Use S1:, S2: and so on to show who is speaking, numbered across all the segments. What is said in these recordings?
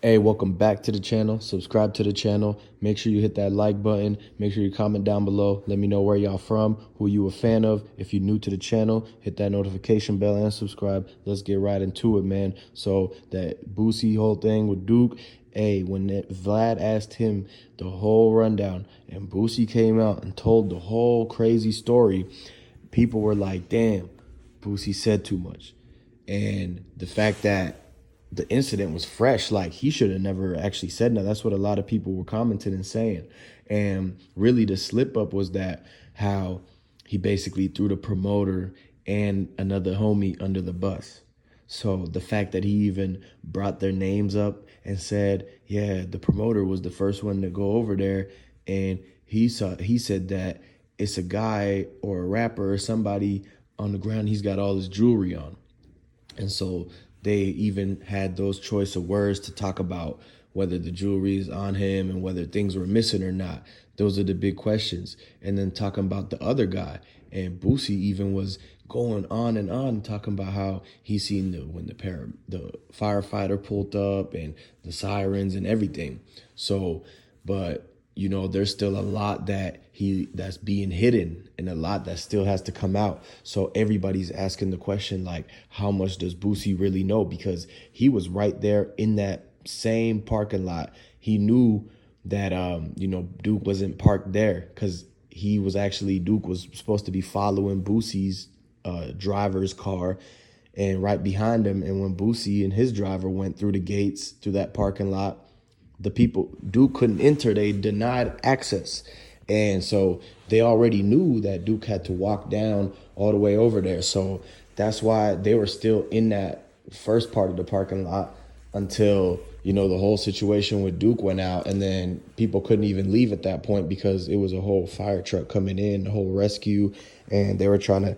S1: Hey, welcome back to the channel. Subscribe to the channel. Make sure you hit that like button. Make sure you comment down below. Let me know where y'all from, who you a fan of. If you're new to the channel, hit that notification bell and subscribe. Let's get right into it, man. So that Boosie whole thing with Duke, hey, when Vlad asked him the whole rundown and Boosie came out and told the whole crazy story, people were like, damn, Boosie said too much. And the fact that the incident was fresh, like he should have never actually said that. That's what a lot of people were commenting and saying. And really the slip up was that how he basically threw the promoter and another homie under the bus. So the fact that he even brought their names up and said, yeah, the promoter was the first one to go over there, and he said that it's a guy or a rapper or somebody on the ground, he's got all his jewelry on. And so they even had those choice of words to talk about whether the jewelry is on him and whether things were missing or not. Those are the big questions. And then talking about the other guy. And Boosie even was going on and on talking about how he seen when the firefighter pulled up and the sirens and everything. So, but there's still a lot that's being hidden and a lot that still has to come out. So everybody's asking the question, like, how much does Boosie really know? Because he was right there in that same parking lot. He knew that Duke wasn't parked there because Duke was supposed to be following Boosie's driver's car and right behind him. And when Boosie and his driver went through the gates through that parking lot, the people Duke couldn't enter. They denied access. And so they already knew that Duke had to walk down all the way over there. So that's why they were still in that first part of the parking lot until, the whole situation with Duke went out. And then people couldn't even leave at that point because it was a whole fire truck coming in, the whole rescue. And they were trying to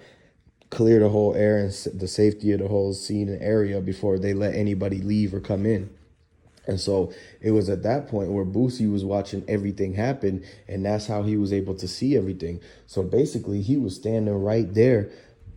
S1: clear the whole air and the safety of the whole scene and area before they let anybody leave or come in. And so it was at that point where Boosie was watching everything happen, and that's how he was able to see everything. So basically, he was standing right there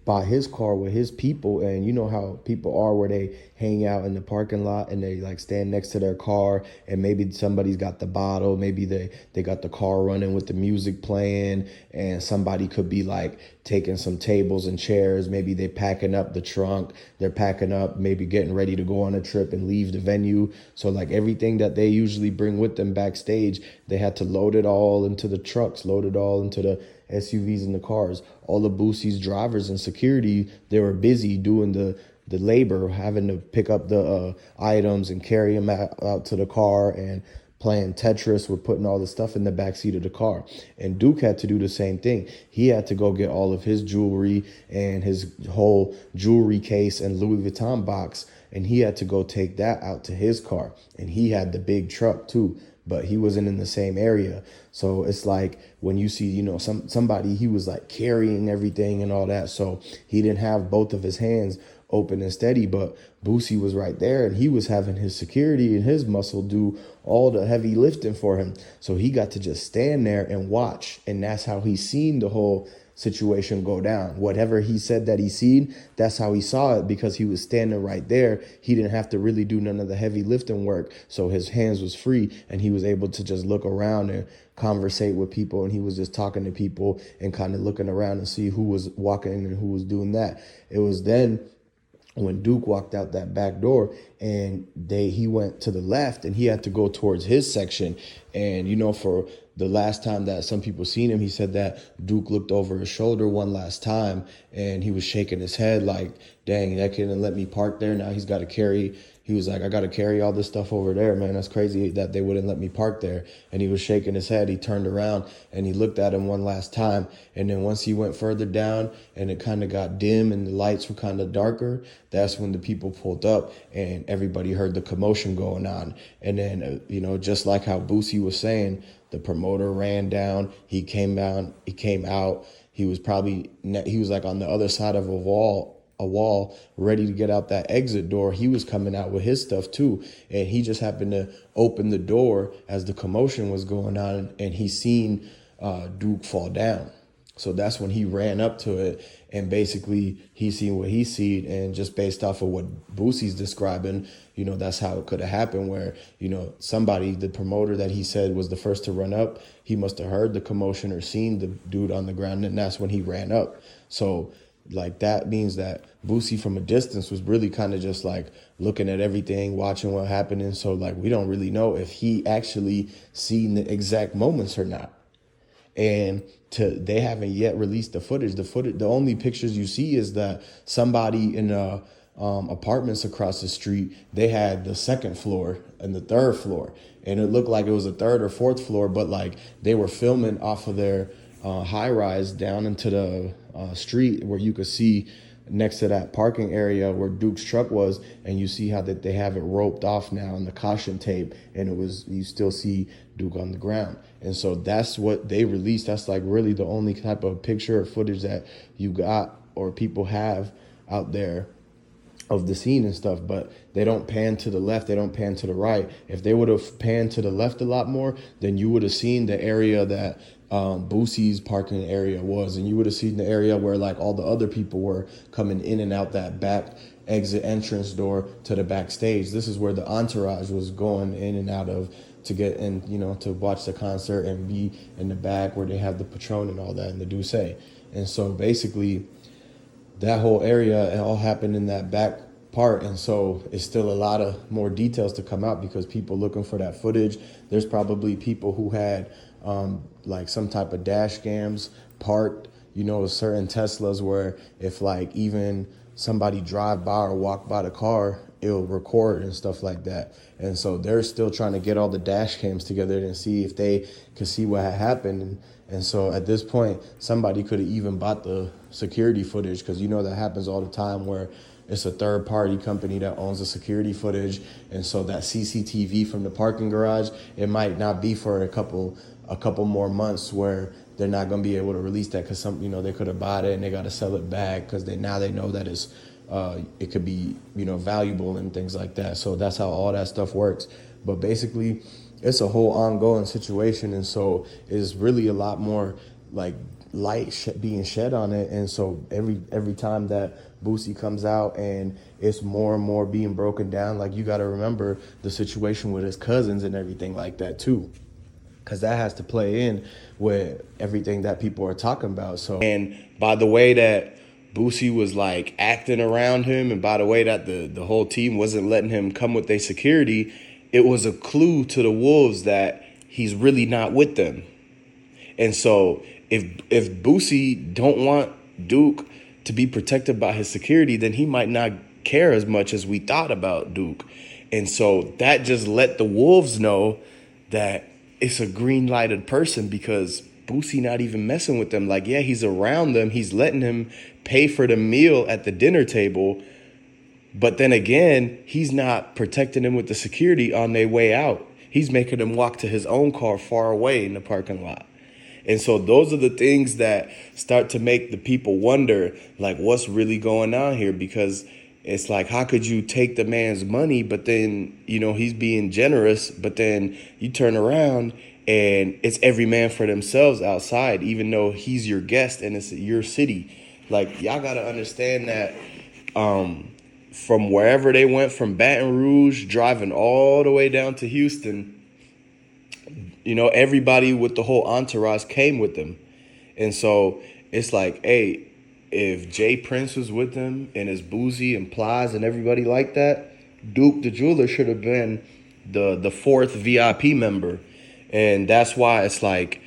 S1: by his car with his people. And you know how people are where they hang out in the parking lot and they like stand next to their car, and maybe somebody's got the bottle, maybe they got the car running with the music playing, and somebody could be like taking some tables and chairs, maybe they packing up the trunk, they're packing up, maybe getting ready to go on a trip and leave the venue. So like everything that they usually bring with them backstage, they had to load it all into the trucks, load it all into the SUVs and the cars. All of Boosie's drivers and security, they were busy doing the labor, having to pick up the items and carry them out to the car, and playing Tetris with putting all the stuff in the backseat of the car. And Duke had to do the same thing. He had to go get all of his jewelry and his whole jewelry case and Louis Vuitton box, and he had to go take that out to his car. And he had the big truck too, but he wasn't in the same area. So it's like when you see, somebody, he was like carrying everything and all that. So he didn't have both of his hands open and steady, but Boosie was right there, and he was having his security and his muscle do all the heavy lifting for him. So he got to just stand there and watch. And that's how he seen the whole situation go down. Whatever he said that he seen, that's how he saw it, because he was standing right there. He didn't have to really do none of the heavy lifting work. So his hands was free, and he was able to just look around and conversate with people. And he was just talking to people and kind of looking around and see who was walking and who was doing that. It was then when Duke walked out that back door, and he went to the left, and he had to go towards his section. And for the last time that some people seen him, he said that Duke looked over his shoulder one last time, and he was shaking his head like, dang, that couldn't let me park there. Now he's got to carry. He was like, I got to carry all this stuff over there, man. That's crazy that they wouldn't let me park there. And he was shaking his head. He turned around and he looked at him one last time. And then once he went further down and it kind of got dim and the lights were kind of darker, that's when the people pulled up and everybody heard the commotion going on. And then, just like how Boosie was saying, the promoter ran down. He came out. He was like on the other side of a wall ready to get out that exit door. He was coming out with his stuff too, and he just happened to open the door as the commotion was going on, and he seen Duke fall down. So that's when he ran up to it, and basically he seen what he seen, and just based off of what Boosie's describing, that's how it could have happened. Where somebody, the promoter that he said was the first to run up, he must have heard the commotion or seen the dude on the ground, and that's when he ran up. So like that means that Boosie from a distance was really kind of just like looking at everything, watching what happened, and so like we don't really know if he actually seen the exact moments or not. And they haven't yet released the footage. The only pictures you see is that somebody in apartments across the street, they had the second floor and the third floor, and it looked like it was a third or fourth floor, but like they were filming off of their high rise down into the street where you could see next to that parking area where Duke's truck was, and you see how that they have it roped off now in the caution tape, and you still see Duke on the ground. And so that's what they released. That's like really the only type of picture or footage that you got or people have out there of the scene and stuff. But they don't pan to the left, they don't pan to the right. If they would have panned to the left a lot more, then you would have seen the area that Boosie's parking area was, and you would have seen the area where like all the other people were coming in and out that back exit entrance door to the backstage. This is where the entourage was going in and out of to get in, to watch the concert and be in the back where they have the Patron and all that and the Douce. And so basically that whole area, it all happened in that back part. And so it's still a lot of more details to come out because people looking for that footage. There's probably people who had like some type of dash cams parked, certain Teslas where if like even somebody drive by or walk by the car, it'll record and stuff like that. And so they're still trying to get all the dash cams together and see if they could see what had happened. And so at this point, somebody could have even bought the security footage, because that happens all the time where it's a third party company that owns the security footage. And so that CCTV from the parking garage, it might not be for a couple more months where they're not going to be able to release that, because they could have bought it and they got to sell it back because they know that it's it could be valuable and things like that. So that's how all that stuff works. But basically it's a whole ongoing situation, and so it's really a lot more like light being shed on it. And so every time that Boosie comes out and it's more and more being broken down, like you got to remember the situation with his cousins and everything like that too, because that has to play in with everything that people are talking about. So, and by the way that Boosie was like acting around him, and by the way that the whole team wasn't letting him come with their security, it was a clue to the Wolves that he's really not with them. And so if Boosie don't want Duke to be protected by his security, then he might not care as much as we thought about Duke. And so that just let the Wolves know that it's a green lighted person, because Boosie not even messing with them. Like, yeah, he's around them. He's letting him pay for the meal at the dinner table. But then again, he's not protecting them with the security on their way out. He's making them walk to his own car far away in the parking lot. And so those are the things that start to make the people wonder, like, what's really going on here? Because it's like, how could you take the man's money, but then, he's being generous, but then you turn around and it's every man for themselves outside, even though he's your guest and it's your city. Like, y'all got to understand that from wherever they went, from Baton Rouge, driving all the way down to Houston, everybody with the whole entourage came with them. And so it's like, hey, if Jay Prince was with them and his Boozy and Plies and everybody like that, Duke the jeweler should have been the fourth VIP member. And that's why it's like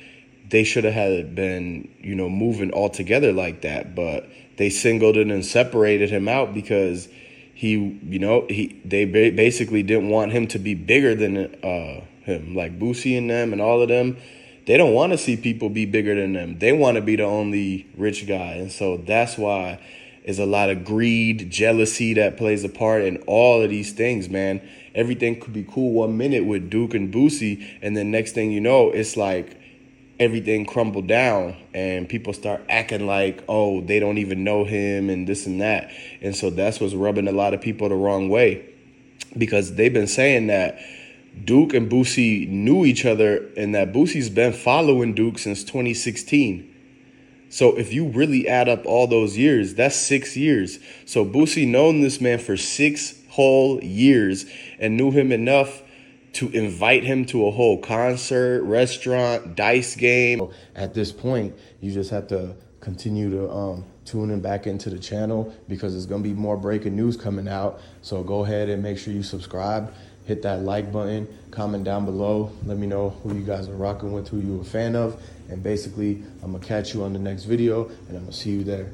S1: they should have had been, moving all together like that. But they singled it and separated him out because they basically didn't want him to be bigger than him. Like Boosie and them and all of them, they don't want to see people be bigger than them. They want to be the only rich guy. And so that's why there's a lot of greed, jealousy that plays a part in all of these things, man. Everything could be cool 1 minute with Duke and Boosie, and then next thing you know, it's like everything crumbled down and people start acting like, oh, they don't even know him and this and that. And so that's what's rubbing a lot of people the wrong way, because they've been saying that Duke and Boosie knew each other and that Boosie's been following Duke since 2016. So if you really add up all those years, that's 6 years. So Boosie known this man for 6 whole years and knew him enough to invite him to a whole concert, restaurant, dice game. At this point, you just have to continue to tune in back into the channel because there's gonna be more breaking news coming out. So go ahead and make sure you subscribe, hit that like button, comment down below. Let me know who you guys are rocking with, who you're a fan of. And basically, I'm gonna catch you on the next video and I'm gonna see you there.